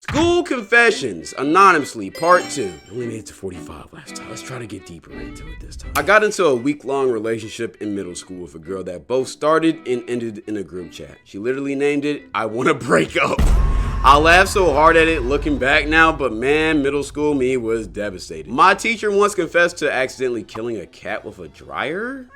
School Confessions, Anonymously, Part 2. I only made it to 45 last time. Let's try to get deeper into it this time. I got into a week-long relationship in middle school with a girl that both started and ended in a group chat. She literally named it, "I Wanna Break Up." I laugh so hard at it looking back now, but man, middle school me was devastated. My teacher once confessed to accidentally killing a cat with a dryer.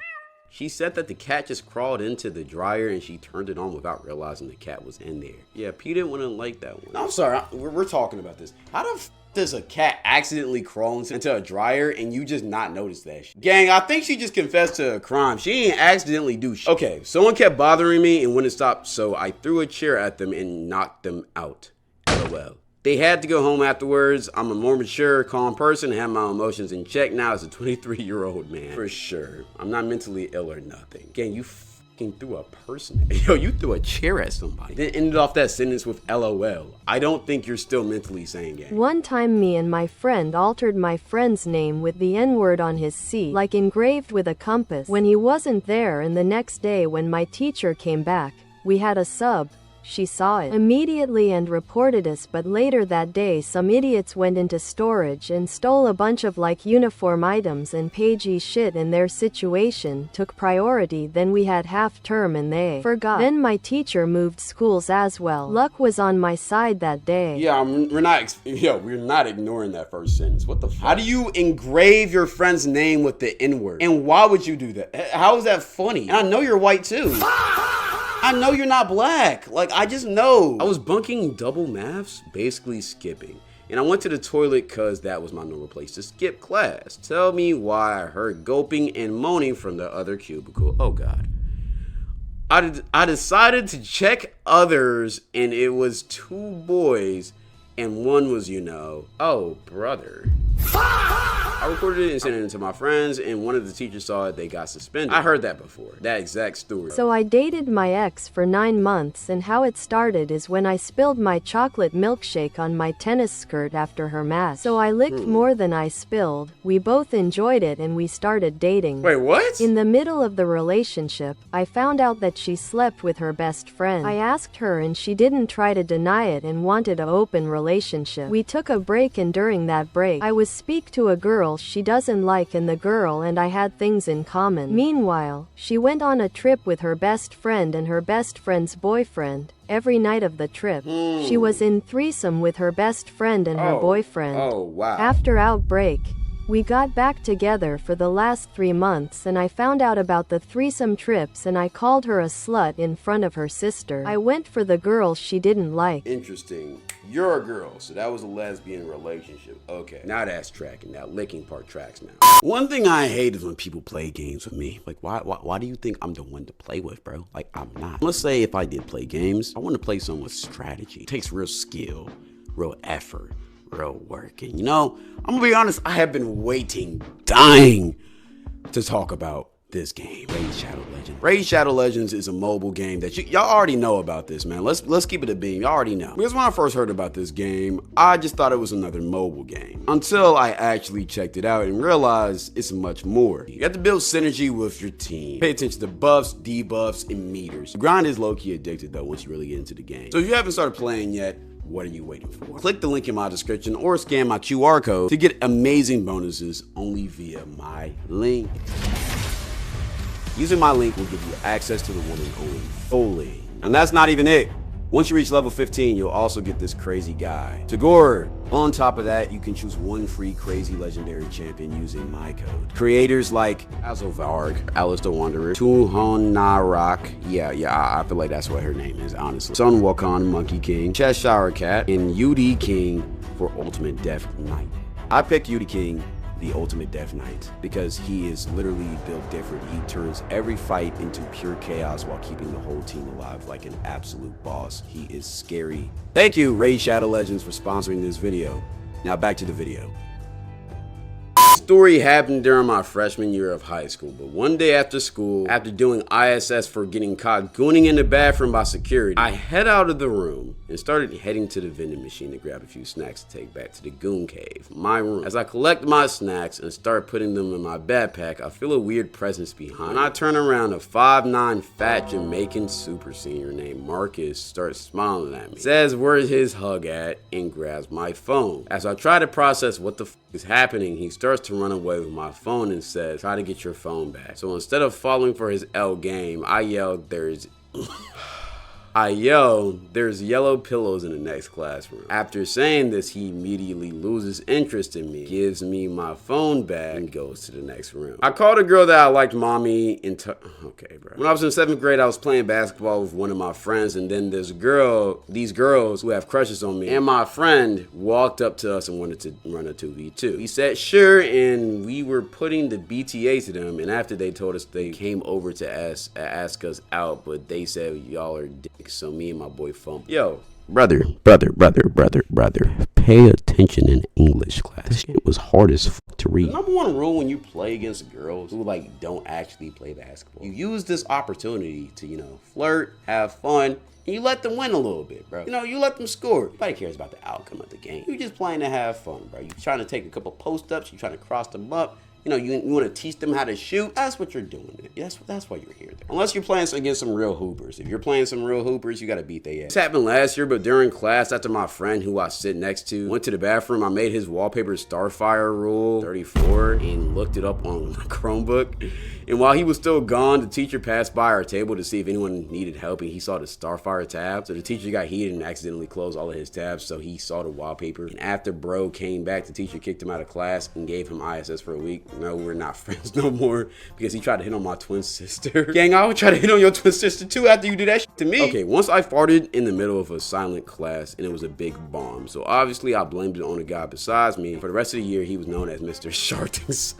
She said that the cat just crawled into the dryer and she turned it on without realizing the cat was in there. Yeah, P didn't want to like that one. No, I'm sorry, we're talking about this. How the f does a cat accidentally crawl into a dryer and you just not notice that shit? Gang, I think she just confessed to a crime. She didn't accidentally do shit. Okay, someone kept bothering me and wouldn't stop, so I threw a chair at them and knocked them out. LOL. They had to go home afterwards. I'm a more mature, calm person, have my emotions in check now as a 23-year-old man. For sure. I'm not mentally ill or nothing. Gang, you fucking threw a person. Yo, you threw a chair at somebody. Then ended off that sentence with LOL. I don't think you're still mentally sane, gang. One time me and my friend altered my friend's name with the N-word on his seat, like engraved with a compass, when he wasn't there, and the next day when my teacher came back, we had a sub. She saw it immediately and reported us, but later that day some idiots went into storage and stole a bunch of like uniform items and pagey shit, and their situation took priority. Then we had half term and they forgot. Then my teacher moved schools as well. Luck was on my side that day. Yeah, we're not ignoring that first sentence. What the fuck? How do you engrave your friend's name with the N-word? And why would you do that? How is that funny? And I know you're white too. I know you're not black. Like, I just know. I was bunking double maths, basically skipping. And I went to the toilet cause that was my normal place to skip class. Tell me why I heard gulping and moaning from the other cubicle. Oh God. I decided to check others, and it was 2 boys and one was, oh brother. I recorded it and sent it to my friends, and one of the teachers saw it, they got suspended. I heard that before, that exact story. So I dated my ex for 9 months, and how it started is when I spilled my chocolate milkshake on my tennis skirt after her match. So I licked more than I spilled. We both enjoyed it and we started dating. Wait, what? In the middle of the relationship, I found out that she slept with her best friend. I asked her and she didn't try to deny it and wanted an open relationship. We took a break, and during that break, I was speak to a girl she doesn't like, and the girl and I had things in common. Meanwhile, she went on a trip with her best friend and her best friend's boyfriend. Every night of the trip, she was in threesome with her best friend and her boyfriend. Oh, wow. After outbreak, we got back together for the last 3 months, and I found out about the threesome trips and I called her a slut in front of her sister. I went for the girl she didn't like. Interesting. You're a girl, so that was a lesbian relationship. Okay, now that's tracking. That licking part tracks now. One thing I hate is when people play games with me. Like, why do you think I'm the one to play with, bro? Like, I'm not. Let's say if I did play games, I want to play some with strategy. It takes real skill, real effort, real work. And I'm gonna be honest, I have been dying to talk about this game, Raid Shadow Legends. Raid Shadow Legends is a mobile game that y'all already know about this, man. Let's keep it a beam. Y'all already know. Because when I first heard about this game, I just thought it was another mobile game. Until I actually checked it out and realized it's much more. You have to build synergy with your team. Pay attention to buffs, debuffs, and meters. The grind is low-key addictive though once you really get into the game. So if you haven't started playing yet, what are you waiting for? Click the link in my description or scan my QR code to get amazing bonuses only via my link. Using my link will give you access to the one and only Tholin. And that's not even it. Once you reach level 15, you'll also get this crazy guy, Tagoar. On top of that, you can choose 1 free crazy legendary champion using my code. Creators like Azovarg, Alice the Wanderer, Tuhonarak, I feel like that's what her name is, honestly. Sun Wukong, MONKEYKING, Cheshire Cat, and UDKING for Ultimate Death Knight. I picked UDKING, the Ultimate Death Knight, because he is literally built different. He turns every fight into pure chaos while keeping the whole team alive like an absolute boss. He is scary. Thank you, Raid Shadow Legends, for sponsoring this video. Now back to the video. story happened during my freshman year of high school, but one day after school, after doing ISS for getting caught gooning in the bathroom by security, I head out of the room and started heading to the vending machine to grab a few snacks to take back to the goon cave, my room. As I collect my snacks and start putting them in my backpack, I feel a weird presence behind. When I turn around, a 5'9" fat Jamaican super senior named Marcus starts smiling at me, says where's his hug at, and grabs my phone. As I try to process what the is happening, he starts to run away with my phone and says, try to get your phone back. So instead of falling for his L game, I yelled, there's yellow pillows in the next classroom. After saying this, he immediately loses interest in me, gives me my phone back, and goes to the next room. I called a girl that I liked mommy okay, bro. When I was in 7th grade, I was playing basketball with one of my friends, and then these girls who have crushes on me, and my friend walked up to us and wanted to run a 2v2. He said sure, and we were putting the BTA to them, and after they told us, they came over to ask us out, but they said y'all are dicks. So me and my boy phone. Yo, brother, pay attention in English class. This shit was hard as fuck to read. The number one rule when you play against girls who like don't actually play basketball, you use this opportunity to, flirt, have fun, and you let them win a little bit, bro. You let them score. Nobody cares about the outcome of the game. You just playing to have fun, bro. You trying to take a couple post-ups, you trying to cross them up. You want to teach them how to shoot. That's what you're doing. That's why you're here. Unless you're playing against some real hoopers. If you're playing some real hoopers, you got to beat their ass. This happened last year, but during class, after my friend who I sit next to went to the bathroom, I made his wallpaper Starfire Rule 34 and looked it up on Chromebook. And while he was still gone, the teacher passed by our table to see if anyone needed help, and he saw the Starfire tab. So the teacher got heated and accidentally closed all of his tabs, so he saw the wallpaper. And after bro came back, the teacher kicked him out of class and gave him ISS for a week. No, we're not friends no more because he tried to hit on my twin sister. Gang, I would try to hit on your twin sister too after you did that shit to me. Okay, once I farted in the middle of a silent class and it was a big bomb. So obviously I blamed it on a guy besides me. For the rest of the year, he was known as Mr. Shartings.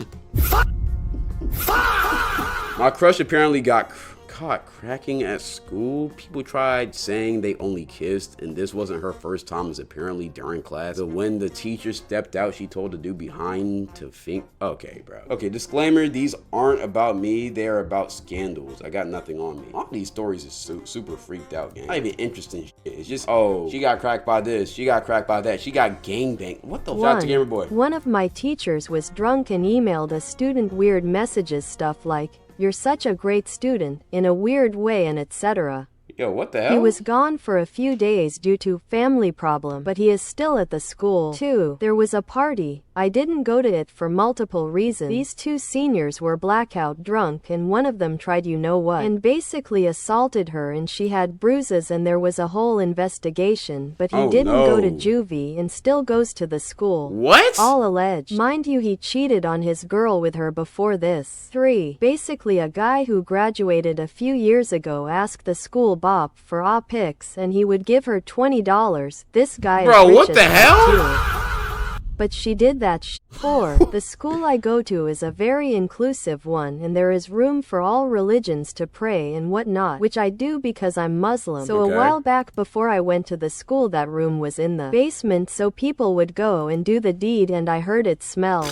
My crush apparently got caught cracking at school. People tried saying they only kissed, and this wasn't her first time, as apparently during class. But when the teacher stepped out, she told the dude behind to think. Okay, bro. Okay, disclaimer, these aren't about me. They're about scandals. I got nothing on me. All these stories is super freaked out, gang. Not even interesting shit. It's just, oh, she got cracked by this. She got cracked by that. She got gangbanged. What the fuck, Gamer Boy? One of my teachers was drunk and emailed a student weird messages, stuff like, "You're such a great student," in a weird way, and etc. Yo, what the hell? He was gone for a few days due to family problem, but he is still at the school. 2. There was a party. I didn't go to it for multiple reasons. These 2 seniors were blackout drunk, and one of them tried what and basically assaulted her, and she had bruises, and there was a whole investigation, but he didn't go to juvie and still goes to the school. What? All alleged. Mind you, he cheated on his girl with her before this. 3. Basically a guy who graduated a few years ago asked the school bop for pics, and he would give her $20. This guy Bro, is rich what the hell? too. But she did that 4. The school I go to is a very inclusive one, and there is room for all religions to pray and whatnot, which I do because I'm Muslim. So a while back, before I went to the school, that room was in the basement, so people would go and do the deed, and I heard it smell.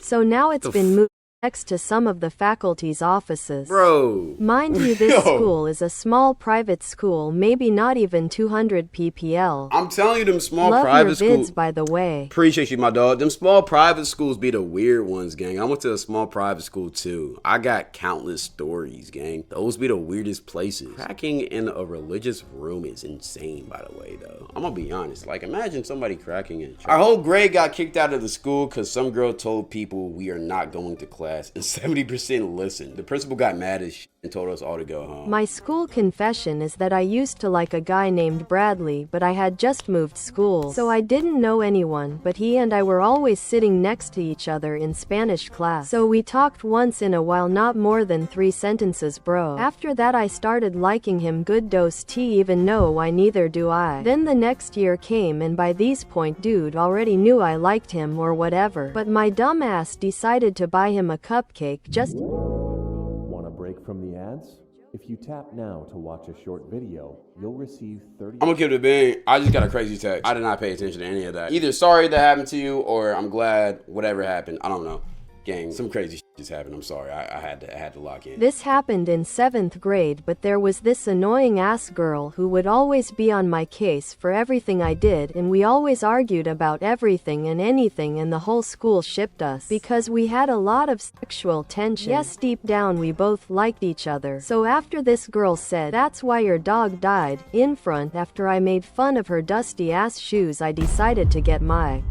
So now it's been moved next to some of the faculty's offices. Bro. Mind you, this school is a small private school, maybe not even 200 ppl. I'm telling you, them small Love private your vids, schools. by the way. Appreciate you, my dog. Them small private schools be the weird ones, gang. I went to a small private school too. I got countless stories, gang. Those be the weirdest places. Cracking in a religious room is insane, by the way, though. I'm gonna be honest. Like, imagine somebody cracking in. Our whole grade got kicked out of the school because some girl told people we are not going to class, and 70% listened. The principal got mad as shit and told us all to go home. My school confession is that I used to like a guy named Bradley, but I had just moved schools, so I didn't know anyone, but he and I were always sitting next to each other in Spanish class. So we talked once in a while, not more than 3 sentences, bro. After that I started liking him, good dose tea, even though why neither do I. Then the next year came, and by this point dude already knew I liked him or whatever, but my dumb ass decided to buy him a cupcake just. Want a break from the ads? If you tap now to watch a short video, you'll receive 30. I'm gonna keep it a bean. I just got a crazy text. I did not pay attention to any of that. Either sorry that happened to you, or I'm glad whatever happened. I don't know. Gang, some crazy shit just happened. I'm sorry. I had to lock in. This happened in 7th grade, but there was this annoying ass girl who would always be on my case for everything I did, and we always argued about everything and anything, and the whole school shipped us because we had a lot of sexual tension. Yes, deep down we both liked each other. So after this girl said, "That's why your dog died," in front after I made fun of her dusty ass shoes, I decided to get my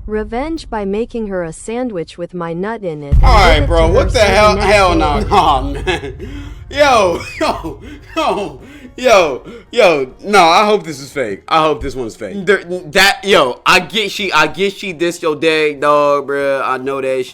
revenge by making her a sandwich with my nut in it. Alright, bro, what the hell? Hell no. Nah, man. Yo, no, I hope this is fake. I hope this one's fake. I get she this your dag, dog, bruh. I know that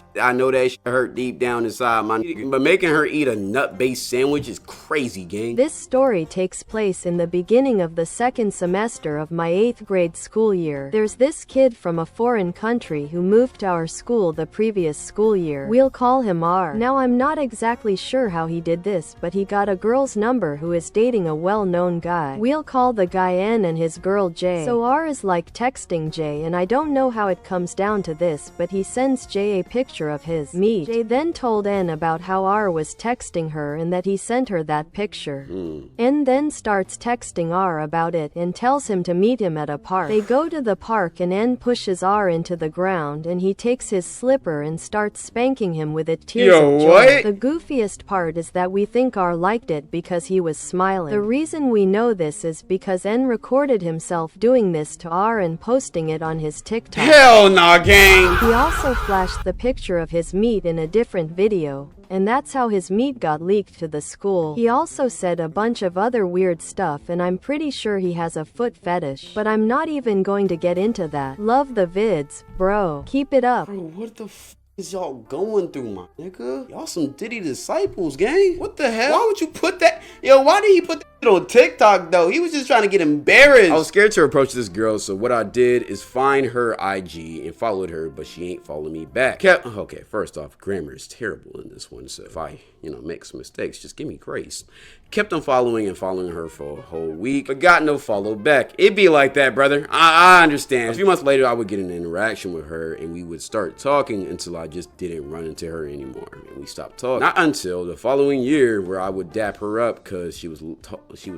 shit hurt deep down inside my nigga. But making her eat a nut-based sandwich is crazy, gang. This story takes place in the beginning of the 2nd semester of my 8th grade school year. There's this kid from a foreign country who moved to our school the previous school year. We'll call him R. Now, I'm not exactly sure how he did this, but he got a girl's number who is dating a well-known guy. We'll call the guy N and his girl J. So R is like texting J, and I don't know how it comes down to this, but he sends J a picture of his meat. J then told N about how R was texting her and that he sent her that picture. N then starts texting R about it and tells him to meet him at a park. They go to the park and N pushes R into the ground, and he takes his slipper and starts spanking him with it. Tears of joy. The goofiest part is that we think R liked it because he was smiling. The reason we know this is because N recorded himself doing this to R and posting it on his TikTok. Hell nah, gang. He also flashed the picture of his meat in a different video, and that's how his meat got leaked to the school. He also said a bunch of other weird stuff, and I'm pretty sure he has a foot fetish, but I'm not even going to get into that. Love the vids, bro. Keep it up. Bro, what the f is y'all going through, my nigga? Y'all some Diddy disciples, gang. What the hell? Why would you put that? Yo, why did he put that on TikTok, though? He was just trying to get embarrassed. I was scared to approach this girl, so what I did is find her IG and followed her, but she ain't followed me back. Okay, first off, grammar is terrible in this one, so if I, make some mistakes, just give me grace. Kept on following her for a whole week, but got no follow back. It'd be like that, brother. I understand. A few months later, I would get an interaction with her, and we would start talking until I just didn't run into her anymore, and we stopped talking. Not until the following year, where I would dap her up because she was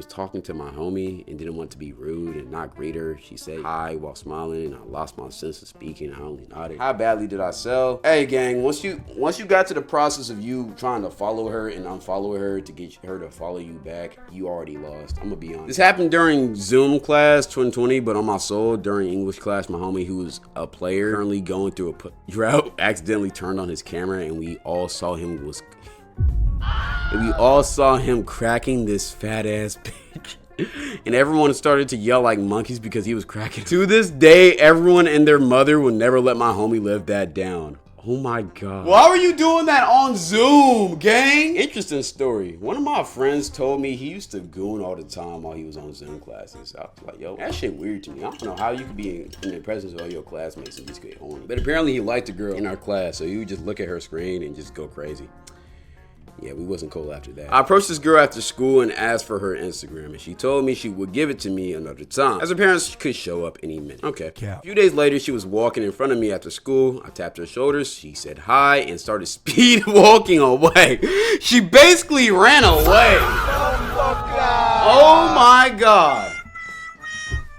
talking to my homie and didn't want to be rude and not greet her. She said hi while smiling, and I lost my sense of speaking. I only nodded. How badly did I sell? Hey, gang, once you got to the process of you trying to follow her and unfollow her to get her to follow you back, you already lost. I'm gonna be honest. This happened during Zoom class 2020, but on my soul, during English class, my homie, who was a player currently going through a drought, accidentally turned on his camera, and we all saw him cracking this fat ass bitch. And everyone started to yell like monkeys because he was cracking. To this day, everyone and their mother will never let my homie live that down. Oh my God. Why were you doing that on Zoom, gang? Interesting story. One of my friends told me he used to goon all the time while he was on Zoom classes. I was like, yo, that shit weird to me. I don't know how you could be in the presence of all your classmates and just get horny. But apparently he liked a girl in our class, so he would just look at her screen and just go crazy. Yeah, we wasn't cool after that. I approached this girl after school and asked for her Instagram, and she told me she would give it to me another time, as her parents could show up any minute. Okay. Yeah. A few days later, she was walking in front of me after school. I tapped her shoulders. She said hi and started speed walking away. She basically ran away. Oh my God.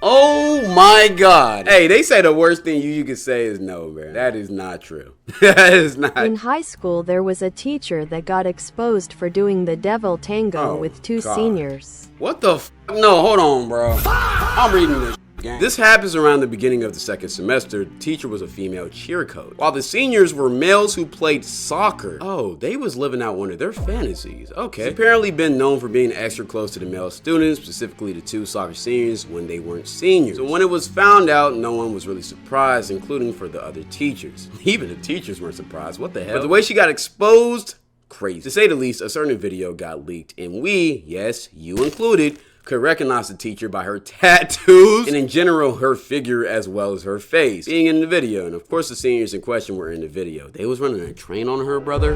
Oh my God. Hey, they say the worst thing you could say is no, man. That is not true. That is not. In high school, there was a teacher that got exposed for doing the devil tango with two seniors. What the f? No, hold on, bro. I'm reading this. This happens around the beginning of the second semester. The teacher was a female cheer coach, while the seniors were males who played soccer. Oh, they was living out one of their fantasies. Okay. It's apparently been known for being extra close to the male students, specifically the two soccer seniors when they weren't seniors. So when it was found out, no one was really surprised, including for the other teachers. Even the teachers weren't surprised. What the hell? But the way she got exposed, crazy. To say the least, a certain video got leaked, and we, yes, you included, could recognize the teacher by her tattoos and in general her figure as well as her face being in the video. And of course the seniors in question were in the video. They was running a train on her, brother.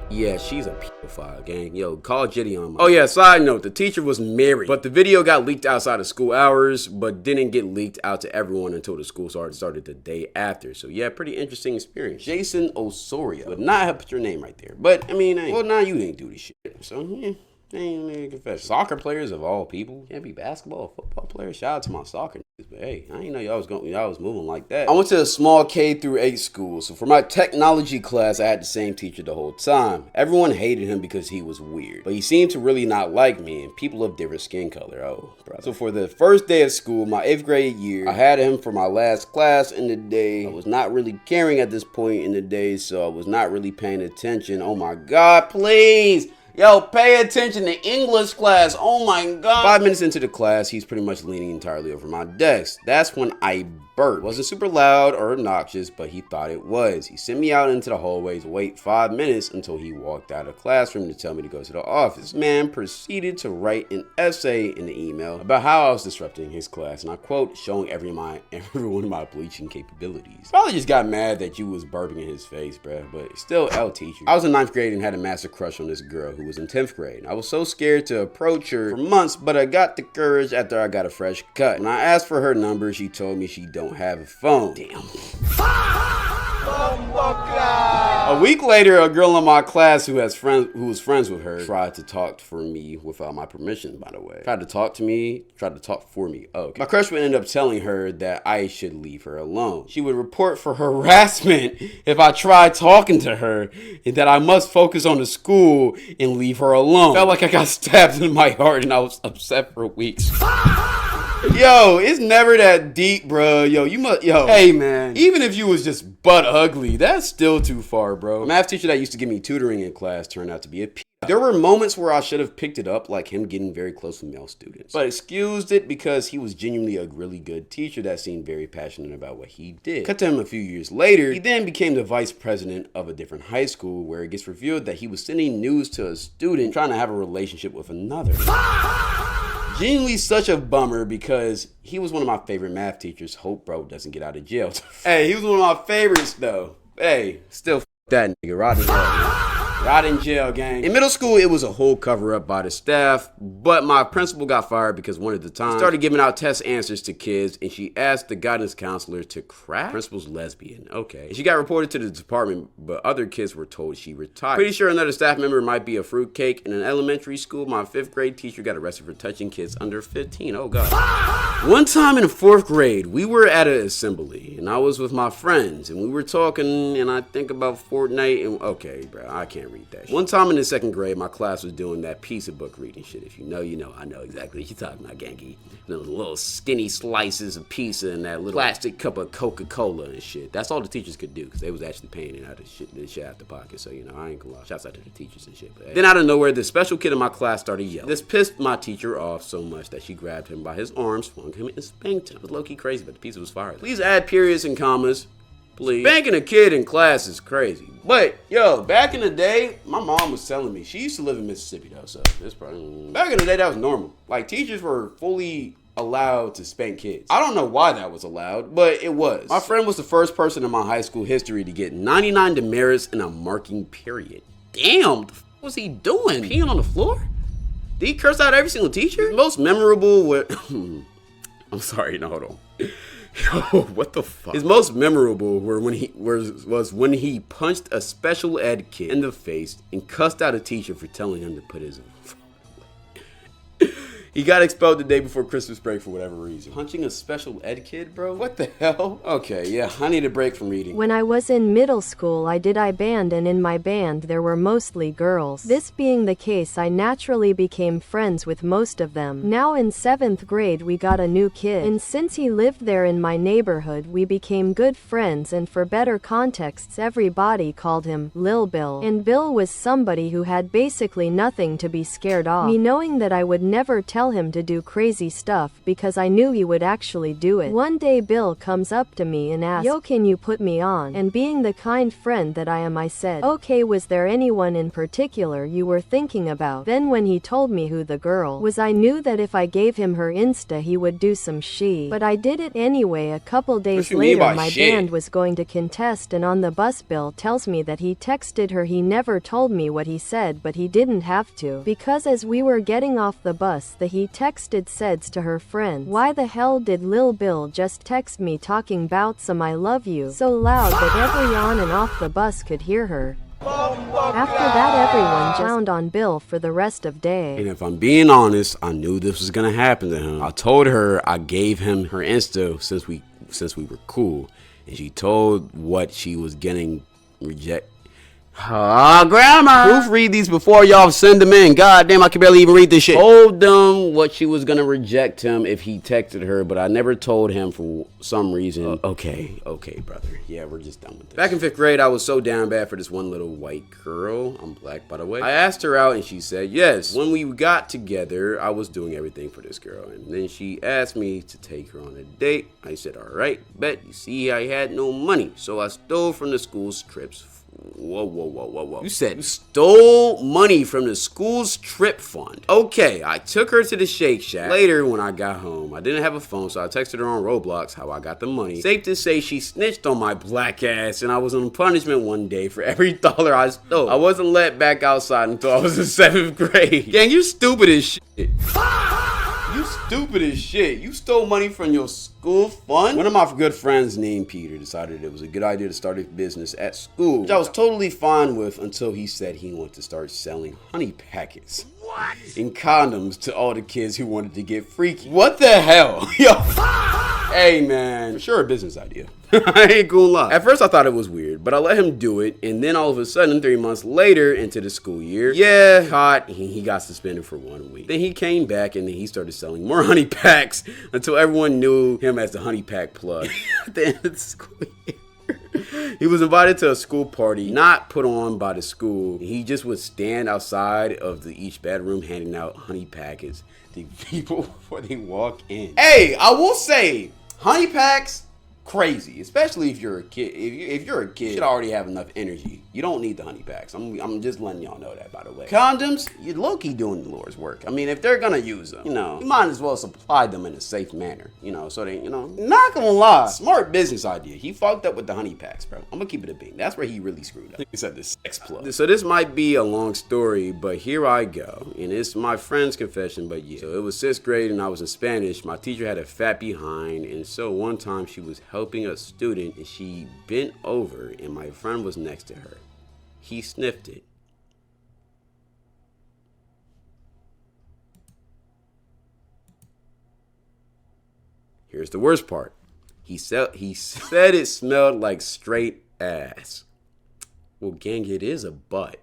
Yeah, she's a pedophile, gang. Yo, call Jitty on my... Oh yeah, side note, the teacher was married, but the video got leaked outside of school hours, but didn't get leaked out to everyone until the school started the day after. So yeah, pretty interesting experience. Jason Osorio. Would not have put your name right there. But, I mean, well, now you didn't do this shit. So, yeah. Ain't really confess. Soccer players of all people can't be basketball or football players. Shout out to my soccer niggas, but hey, I didn't know y'all was moving like that. I went to a small K-8 school, so for my technology class, I had the same teacher the whole time. Everyone hated him because he was weird, but he seemed to really not like me and people of different skin color. Oh, brother. So for the first day of school, my 8th grade year, I had him for my last class in the day. I was not really caring at this point in the day, so I was not really paying attention. Oh my God, please. Yo, pay attention to English class. Oh my God. 5 minutes into the class, he's pretty much leaning entirely over my desk. That's when I burped. It wasn't super loud or obnoxious, but he thought it was. He sent me out into the hallways, wait 5 minutes until he walked out of the classroom to tell me to go to the office. Man proceeded to write an essay in the email about how I was disrupting his class, and I quote, showing everyone my bleaching capabilities. Probably just got mad that you was burping in his face, bruh, but still L teacher. I was in 9th grade and had a massive crush on this girl who was in 10th grade. I was so scared to approach her for months, but I got the courage after I got a fresh cut. When I asked for her number, she told me she don't have a phone. Damn. A week later, a girl in my class who was friends with her tried to talk for me without my permission, by the way. Tried to talk for me. Oh, okay. My crush would end up telling her that I should leave her alone. She would report for harassment if I tried talking to her, and that I must focus on the school and leave her alone. Felt like I got stabbed in my heart and I was upset for weeks. Yo, it's never that deep, bro. Hey man, even if you was just butt ugly, that's still too far, bro. A math teacher that used to give me tutoring in class turned out to be a p. There were moments where I should have picked it up, like him getting very close with male students, but excused it because he was genuinely a really good teacher that seemed very passionate about what he did. Cut to him a few years later, he then became the vice president of a different high school where it gets revealed that he was sending news to a student trying to have a relationship with another. Genuinely such a bummer because he was one of my favorite math teachers. Hope bro doesn't get out of jail. Hey, he was one of my favorites though. Hey, still that nigga. Rot in jail, man. Rot in jail, gang. In middle school, it was a whole cover up by the staff, but my principal got fired because one at the time started giving out test answers to kids and she asked the guidance counselor to crack. Principal's lesbian, okay. And she got reported to the department, but other kids were told she retired. Pretty sure another staff member might be a fruitcake. In an elementary school, my 5th grade teacher got arrested for touching kids under 15. Oh God. One time in 4th grade, we were at an assembly and I was with my friends and we were talking and I think about Fortnite and okay, bro, I can't read that shit. One time in the 2nd grade, my class was doing that pizza book reading shit. If you know, you know. I know exactly what you're talking about, gangy. Those little skinny slices of pizza and that little plastic cup of Coca-Cola and shit. That's all the teachers could do because they was actually paying it out of shit out the pocket. So, you know, I ain't gonna lie. Shouts out to the teachers and shit. But, hey. Then out of nowhere, this special kid in my class started yelling. This pissed my teacher off so much that she grabbed him by his arms, swung him, and spanked him. It was low-key crazy, but the pizza was fire. Please add periods and commas. Please. Spanking a kid in class is crazy. But, yo, back in the day, my mom was telling me, she used to live in Mississippi though, so this probably, back in the day, that was normal. Like, teachers were fully allowed to spank kids. I don't know why that was allowed, but it was. My friend was the first person in my high school history to get 99 demerits in a marking period. Damn, what the f was he doing? Peeing on the floor? Did he curse out every single teacher? Most memorable with, I'm sorry, no, hold on. Yo, what the fuck? His most memorable were was when he punched a special ed kid in the face and cussed out a teacher for telling him to put his He got expelled the day before Christmas break for whatever reason. Punching a special ed kid, bro? What the hell? Okay, yeah, I need a break from reading. When I was in middle school, I did band, and in my band there were mostly girls. This being the case, I naturally became friends with most of them. Now in 7th grade, we got a new kid, and since he lived there in my neighborhood, we became good friends, and for better contexts, everybody called him Lil Bill. And Bill was somebody who had basically nothing to be scared of. Me knowing that I would never tell tell him to do crazy stuff because I knew he would actually do it. One day Bill comes up to me and asks, "Yo, can you put me on?" And being the kind friend that I am, I said, "Okay, was there anyone in particular you were thinking about?" Then when he told me who the girl was, I knew that if I gave him her Insta he would do some shit. But I did it anyway. A couple days later my band was going to contest, and on the bus Bill tells me that he texted her. He never told me what he said, but he didn't have to, because as we were getting off the bus he texted says to her friends, "Why the hell did Lil Bill just text me talking bout some I love you so loud that every on and off the bus could hear her?" After that everyone just on Bill for the rest of day. And if I'm being honest, I knew this was gonna happen to him. I told her I gave him her Insta since we were cool, and she told what she was getting rejected. Grandma! Proofread these before y'all send them in. God damn, I can barely even read this shit. Told them what she was gonna reject him if he texted her, but I never told him for some reason. Okay, brother. Yeah, we're just done with this. Back in 5th grade, I was so down bad for this one little white girl. I'm black, by the way. I asked her out and she said yes. When we got together, I was doing everything for this girl, and then she asked me to take her on a date. I said, all right, bet. You see, I had no money, so I stole from the school's trips. Whoa. You said you stole money from the school's trip fund. Okay, I took her to the Shake Shack. Later, when I got home, I didn't have a phone, so I texted her on Roblox how I got the money. Safe to say she snitched on my black ass, and I was on punishment one day for every dollar I stole. I wasn't let back outside until I was in 7th grade. Gang, you stupid as shit. You stupid as shit. You stole money from your school fund? One of my good friends named Peter decided it was a good idea to start a business at school, which I was totally fine with until he said he wanted to start selling honey packets. What? And condoms to all the kids who wanted to get freaky. What the hell? Yo. Hey man, for sure a business idea. I ain't gonna lie. At first I thought it was weird, but I let him do it, and then all of a sudden 3 months later into the school year, caught, he got suspended for 1 week. Then he came back and then he started selling more honey packs until everyone knew him as the honey pack plug. At the end of the school year, he was invited to a school party not put on by the school. He just would stand outside of each bedroom handing out honey packets to people before they walk in. Hey, I will say, honey packs, crazy, especially if you're a kid. If you're a kid, you should already have enough energy. You don't need the honey packs. I'm just letting y'all know that, by the way. Condoms, you're low-key doing the Lord's work. I mean, if they're gonna use them, you might as well supply them in a safe manner, so they, not gonna lie. Smart business idea. He fucked up with the honey packs, bro. I'm gonna keep it a bean. That's where he really screwed up. He said the sex plug. So this might be a long story, but here I go. And it's my friend's confession, but yeah. So it was 6th grade and I was in Spanish. My teacher had a fat behind, and so one time she was helping a student and she bent over and my friend was next to her. He sniffed it. Here's the worst part. He said it smelled like straight ass. Well, gang, it is a butt.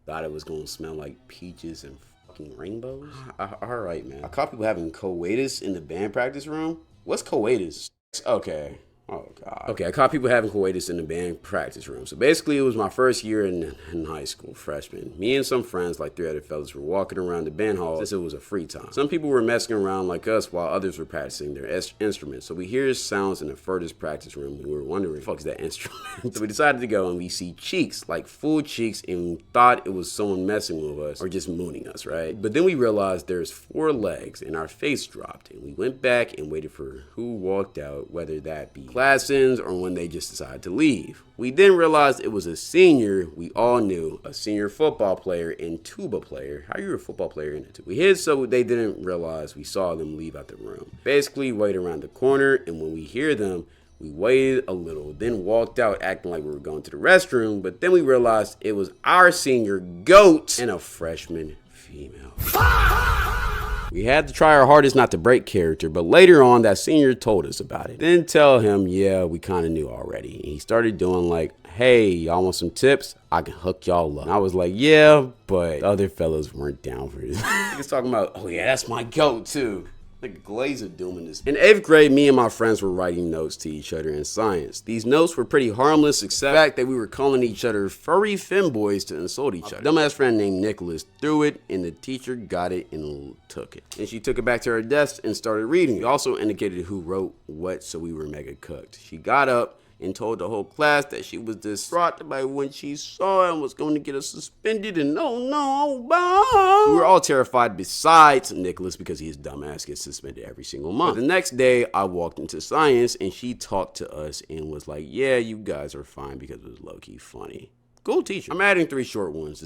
Thought it was gonna smell like peaches and fucking rainbows. All right, man. I caught people having coitus in the band practice room. What's coitus? Okay. Oh, God. Okay, I caught people having coitus in the band practice room. So basically, it was my first year in high school, freshman. Me and some friends, like 3 other fellas, were walking around the band hall since it was a free time. Some people were messing around like us while others were practicing their instruments. So we hear sounds in the furthest practice room, and we were wondering, what the fuck is that instrument? So we decided to go, and we see cheeks, like full cheeks, and we thought it was someone messing with us or just mooning us, right? But then we realized there's 4 legs, and our face dropped, and we went back and waited for who walked out, whether that be class ends or when they just decided to leave. We then realized it was a senior we all knew, a senior football player and tuba player. How are you a football player in it? We hid so they didn't realize we saw them leave out the room. Basically, wait around the corner, and when we hear them, we waited a little, then walked out acting like we were going to the restroom, but then we realized it was our senior goat and a freshman female. We had to try our hardest not to break character, but later on, that senior told us about it. Didn't tell him, yeah, we kind of knew already. And he started doing like, hey, y'all want some tips? I can hook y'all up. And I was like, yeah, but the other fellas weren't down for this. He was talking about, oh yeah, that's my goat too. Like a glaze of doom in this. In 8th grade, me and my friends were writing notes to each other in science. These notes were pretty harmless, except the fact that we were calling each other furry femboys to insult each other. Dumbass friend named Nicholas threw it, and the teacher got it and took it. And she took it back to her desk and started reading. We also indicated who wrote what, so we were mega cooked. She got up and told the whole class that she was distraught by when she saw it and was going to get us suspended, and no, bye. We were all terrified besides Nicholas because his dumbass gets suspended every single month. But the next day, I walked into science and she talked to us and was like, yeah, you guys are fine, because it was low-key funny. Cool teacher. I'm adding 3 short ones.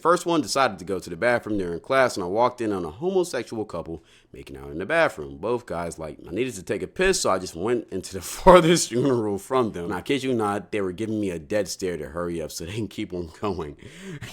First one decided to go to the bathroom during class, and I walked in on a homosexual couple making out in the bathroom. Both guys I needed to take a piss, so I just went into the farthest urinal from them. And I kid you not, they were giving me a dead stare to hurry up so they can keep on going.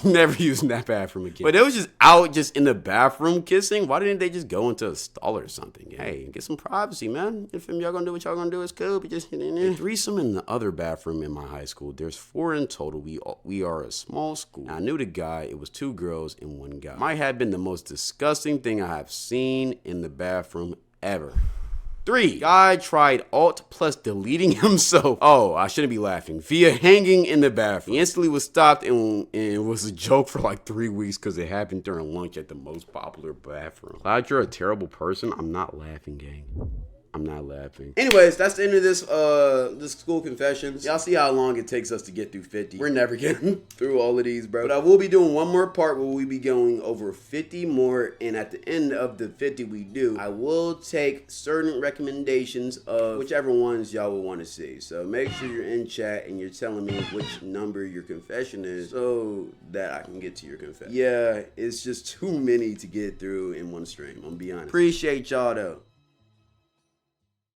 Never using that bathroom again. But it was just in the bathroom kissing. Why didn't they just go into a stall or something? Hey, get some privacy, man. If y'all gonna do what y'all gonna do, it's cool. But just a threesome in the other bathroom in my high school. There's 4 in total. We are a small school. I knew the guy. It was 2 girls and 1 guy. Might have been the most disgusting thing I have seen in the bathroom ever. 3, guy tried Alt plus deleting himself. Oh, I shouldn't be laughing. Via hanging in the bathroom. He instantly was stopped and it was a joke for like 3 weeks because it happened during lunch at the most popular bathroom. Glad you're a terrible person. I'm not laughing, gang. I'm not laughing. Anyways, that's the end of this school confessions. Y'all see how long it takes us to get through 50. We're never getting through all of these, bro. But I will be doing one more part where we be going over 50 more. And at the end of the 50 we do, I will take certain recommendations of whichever ones y'all will want to see. So make sure you're in chat and you're telling me which number your confession is so that I can get to your confession. Yeah, it's just too many to get through in one stream. I'm gonna be honest. Appreciate y'all though.